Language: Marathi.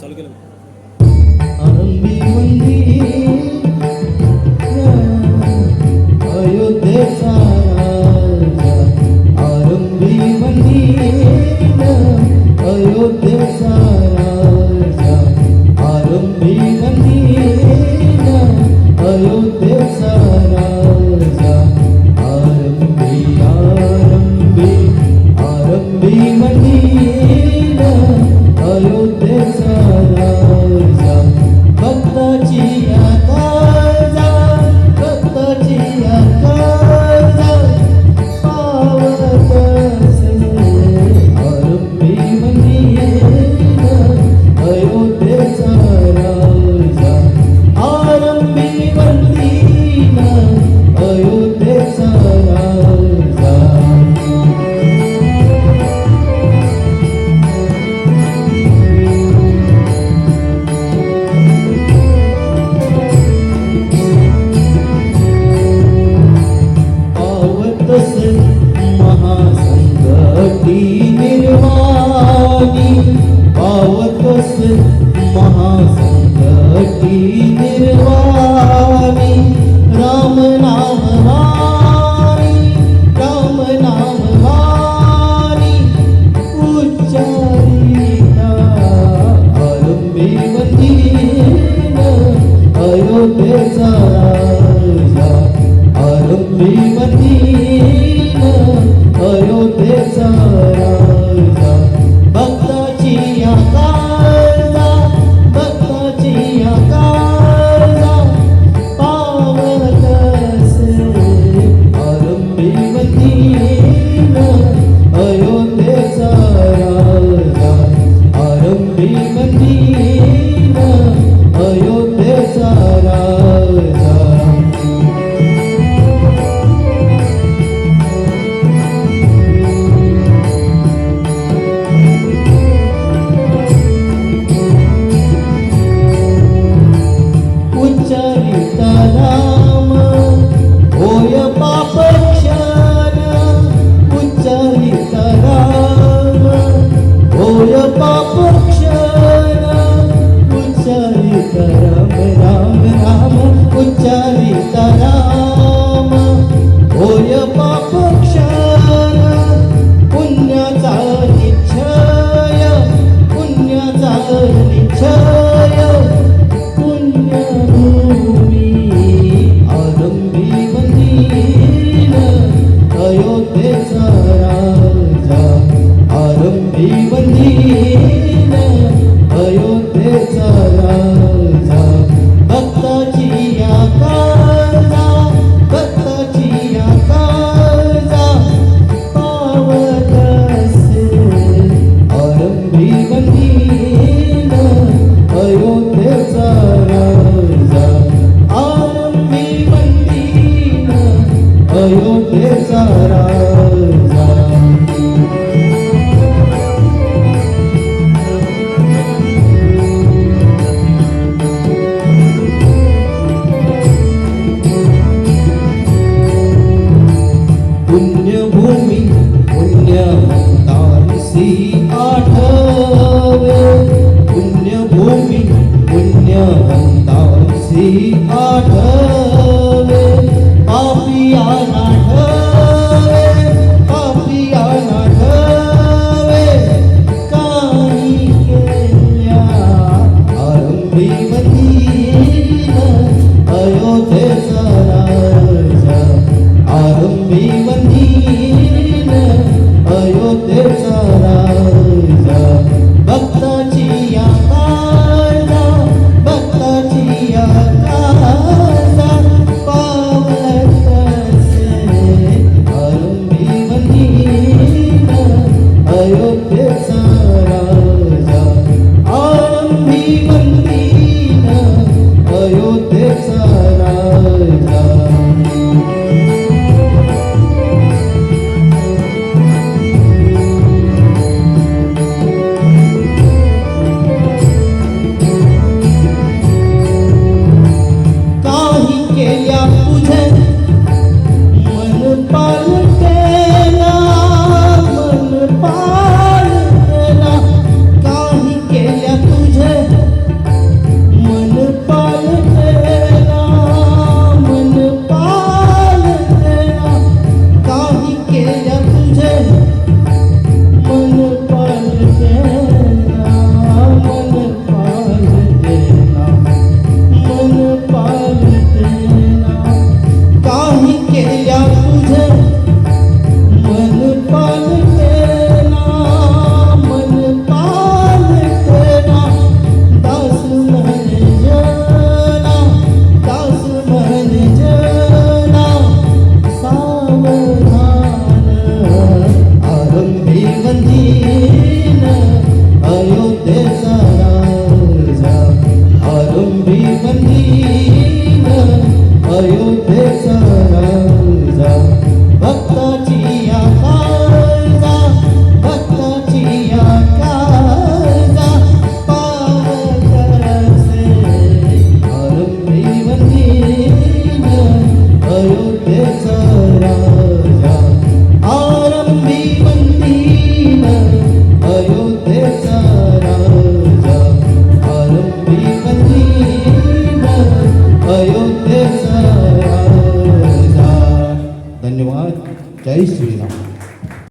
चालू केलं. आरंभी मंदिर अयोध्येचा राजा, आरंभी मंदिर अयोध्येचा राजा, आरंभी मंदिर अयोध्येचा राजा, आरंभी आरंभी आरंभी मंदिर अयोध्येचा राजा, भक्ताची आकाजा, भक्ताची आकाजा पावत असे, आरंभी मंदिर अयोध्येचा राजा, आरंभी मंदिर अयोध्येचा राजा. महासंकटी निर्वाणी, पावतस महासंकटी निर्वाणी, राम नाम वाणी, राम नाम वाणी उच्चारिता, आरंभी मंदिर अयोध्येचा राजा, आरंभी मंदिर अयोध्येचा राजा, भक्ताची आकाजा, भक्ताची आकाजा पावत असे, आरंभी मंदिर अयोध्येचा राजा, आरंभी मंदिर अयोध्येचा राजा. उच्चारिता नाम होय पाप क्षण, उच्चारिता नाम होय पाप क्षण, उच्चारिता राम राम राम, उच्चारिता नाम होय पाप क्षण, पुण्याचा निश्चय, पुण्याचा निश्चय पुण्यभूमी, आरंभी मंदिर अयोध्येचा राजा, आरंभी मंदिर अयोध्येचा राजा, भक्ताची आकाजा, भक्ताची आकाजा पावत असे, आरंभी मंदिर अयोध्येचा राजा, आरंभी मंदिर अयोध्येचा राजा. पुण्यभूमी पुण्यवंतांसी आठवे, पुण्यभूमी पुण्यवंतांसी आठवे, पापिया नाठवे, पापिया नाठवे काही केल्या, आरंभी मंदिर अयोध्येचा राजा, आरंभी मंदिर अयोध्येचा राजा, भक्ताची आकाजा, भक्ताची आकाजा जय श्रीराम.